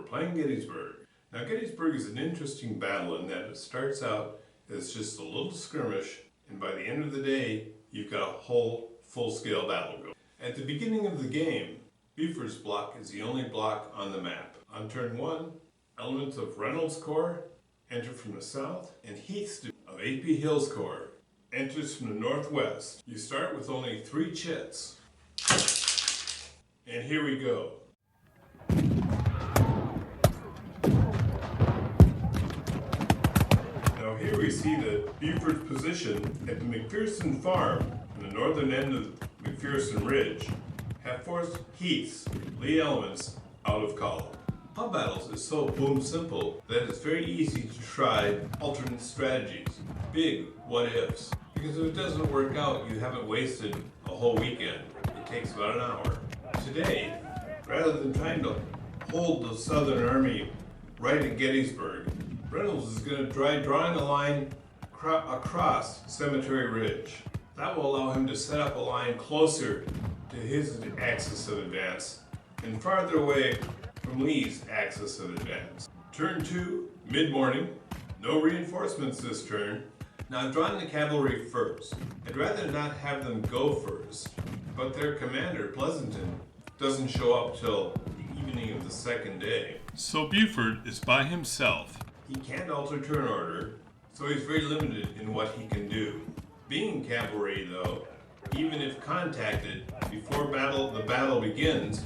playing Gettysburg. Now Gettysburg is an interesting battle in that it starts out as just a little skirmish, and by the end of the day, you've got a whole full-scale battle going. At the beginning of the game, Buford's block is the only block on the map. On turn 1, elements of Reynolds' Corps enter from the south, and Heath's of AP Hill's Corps enters from the northwest. You start with only 3 chits. And here we go. Now here we see that Buford's position at the McPherson Farm on the northern end of McPherson Ridge have forced Heath's Lee elements out of column. Hub battles is so boom simple that it's very easy to try alternate strategies, big what ifs. Because if it doesn't work out, you haven't wasted a whole weekend. It takes about an hour. Today, rather than trying to hold the Southern Army right at Gettysburg, Reynolds is going to try drawing a line across Cemetery Ridge. That will allow him to set up a line closer to his axis of advance and farther away from Lee's axis of advance. Turn 2, mid-morning. No reinforcements this turn. Now I've drawn the cavalry first. I'd rather not have them go first, but their commander, Pleasanton, doesn't show up till the evening of the second day. So Buford is by himself. He can't alter turn order, so he's very limited in what he can do. Being cavalry, though, even if contacted before the battle begins,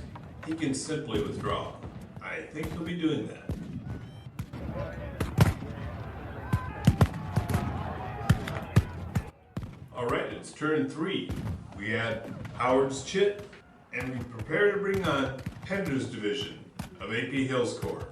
he can simply withdraw. I think he'll be doing that. Alright, it's turn 3. We add Howard's chit, and we prepare to bring on Pender's division of AP Hill's Corps.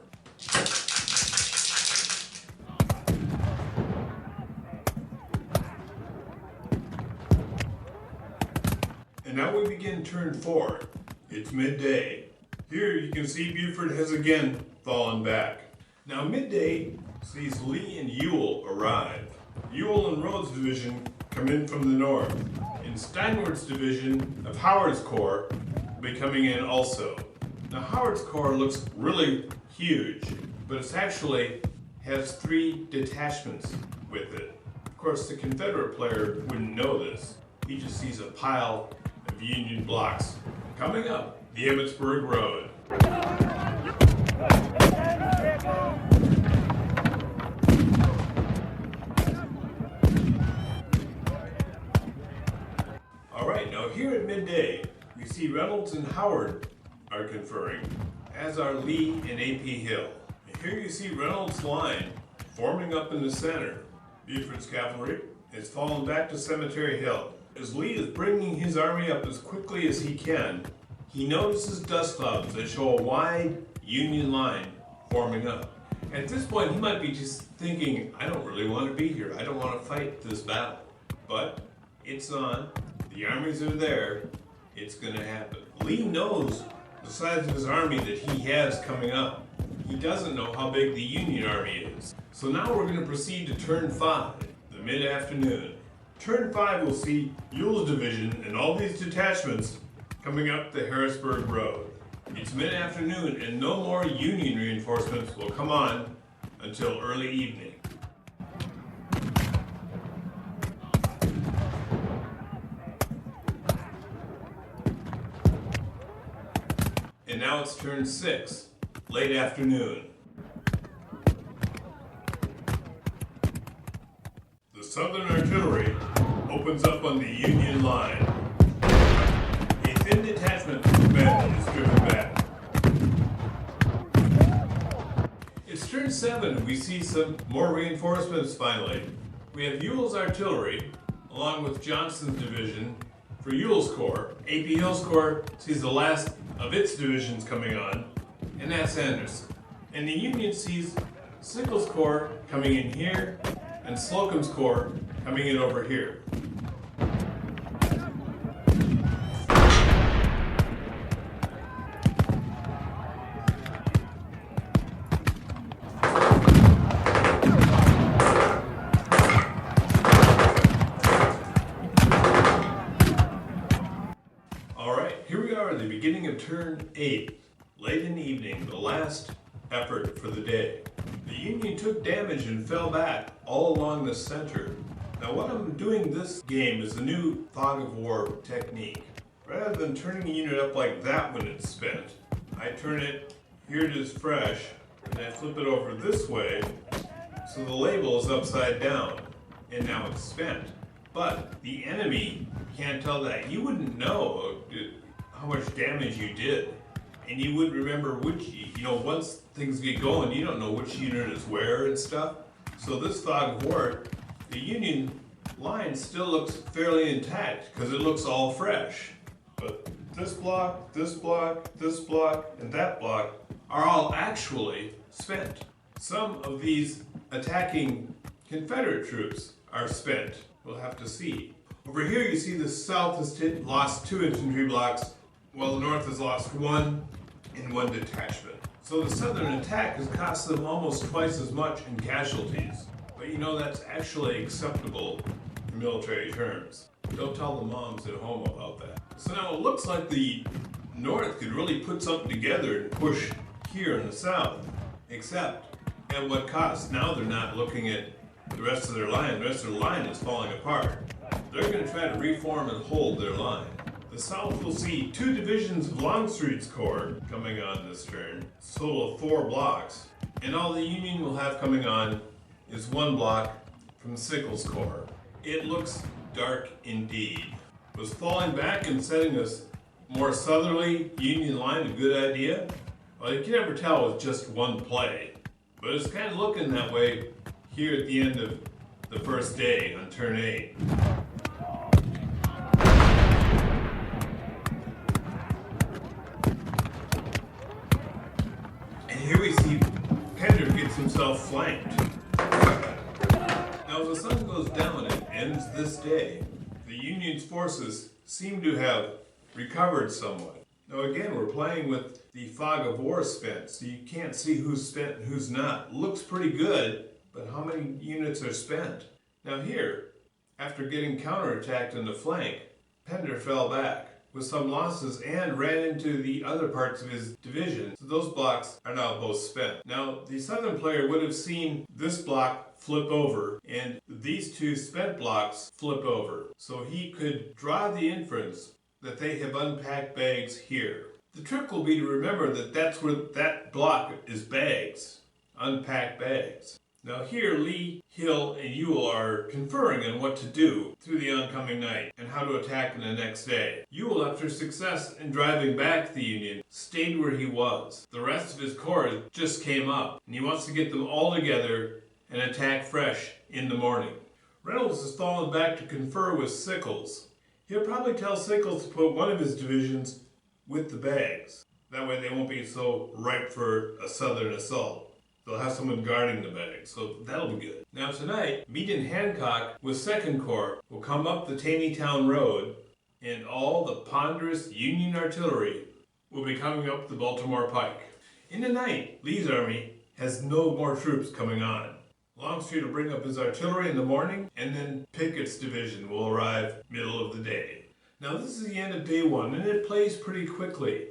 And now we begin turn 4. It's midday. Here you can see Buford has again fallen back. Now midday sees Lee and Ewell arrive. Ewell and Rhodes' division come in from the north, and Steinward's division of Howard's Corps will be coming in also. Now Howard's Corps looks really huge, but it actually has 3 detachments with it. Of course, the Confederate player wouldn't know this. He just sees a pile of Union blocks. Coming up, the Gettysburg Road. Alright, now here at midday, we see Reynolds and Howard are conferring, as are Lee and AP Hill. And here you see Reynolds' line forming up in the center. Buford's cavalry has fallen back to Cemetery Hill. As Lee is bringing his army up as quickly as he can, he notices dust clouds that show a wide Union line forming up. At this point, he might be just thinking, I don't really want to be here. I don't want to fight this battle. But it's on. The armies are there. It's going to happen. Lee knows the size of his army that he has coming up. He doesn't know how big the Union army is. So now we're going to proceed to turn 5, the mid-afternoon. Turn 5 will see Ewell's division and all these detachments coming up the Harrisburg Road. It's mid-afternoon and no more Union reinforcements will come on until early evening. And now it's turn 6, late afternoon. The Southern artillery opens up on the Union line. A thin detachment of men is driven back. It's turn 7 and we see some more reinforcements finally. We have Ewell's artillery along with Johnston's division for Ewell's Corps. AP Hill's Corps sees the last of its divisions coming on, and that's Anderson. And the Union sees Sickles' Corps coming in here and Slocum's Corps coming in over here. Alright, here we are at the beginning of turn 8, late in the evening, the last effort for the day. The Union took damage and fell back all along the center. Now what I'm doing this game is a new fog of war technique. Rather than turning the unit up like that when it's spent, I turn it, here it is fresh, and I flip it over this way so the label is upside down, and now it's spent. But the enemy can't tell that. You wouldn't know how much damage you did, and you wouldn't remember which, once things get going, you don't know which unit is where and stuff. So this fog of war, the Union line still looks fairly intact because it looks all fresh. But this block, this block, this block, and that block are all actually spent. Some of these attacking Confederate troops are spent. We'll have to see. Over here you see the South has lost 2 infantry blocks, while the North has lost 1 in 1 detachment. So the Southern attack has cost them almost twice as much in casualties. But that's actually acceptable in military terms. Don't tell the moms at home about that. So now it looks like the North could really put something together and push here in the South. Except, at what cost? Now they're not looking at the rest of their line. The rest of their line is falling apart. They're going to try to reform and hold their line. The South will see 2 divisions of Longstreet's Corps coming on this turn, a total of 4 blocks. And all the Union will have coming on is 1 block from Sickles' Corps. It looks dark indeed. Was falling back and setting this more southerly Union line a good idea? Well, you can never tell with just one play. But it's kind of looking that way here at the end of the first day on turn 8. And here we see Pender gets himself flanked. Now as the sun goes down and ends this day, the Union's forces seem to have recovered somewhat. Now again, we're playing with the fog of war spent, so you can't see who's spent and who's not. Looks pretty good, but how many units are spent? Now here, after getting counterattacked in the flank, Pender fell back with some losses and ran into the other parts of his division, so those blocks are now both spent. Now, the Southern player would have seen this block flip over and these 2 spent blocks flip over, so he could draw the inference that they have unpacked bags here. The trick will be to remember that that's where that block is bags, unpacked bags. Now here, Lee, Hill, and Ewell are conferring on what to do through the oncoming night and how to attack in the next day. Ewell, after success in driving back the Union, stayed where he was. The rest of his corps just came up, and he wants to get them all together and attack fresh in the morning. Reynolds has fallen back to confer with Sickles. He'll probably tell Sickles to put one of his divisions with the bags. That way they won't be so ripe for a Southern assault. They'll have someone guarding the bags, so that'll be good. Now tonight, Meade and Hancock with 2nd Corps will come up the Taneytown Road, and all the ponderous Union artillery will be coming up the Baltimore Pike. In the night, Lee's army has no more troops coming on. Longstreet will bring up his artillery in the morning, and then Pickett's division will arrive middle of the day. Now this is the end of day 1, and it plays pretty quickly.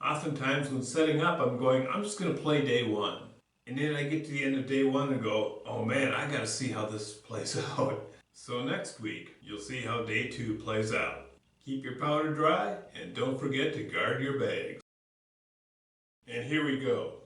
Oftentimes when setting up, I'm just going to play day 1. And then I get to the end of day 1 and go, oh man, I gotta see how this plays out. So next week, you'll see how day 2 plays out. Keep your powder dry, and don't forget to guard your bags. And here we go.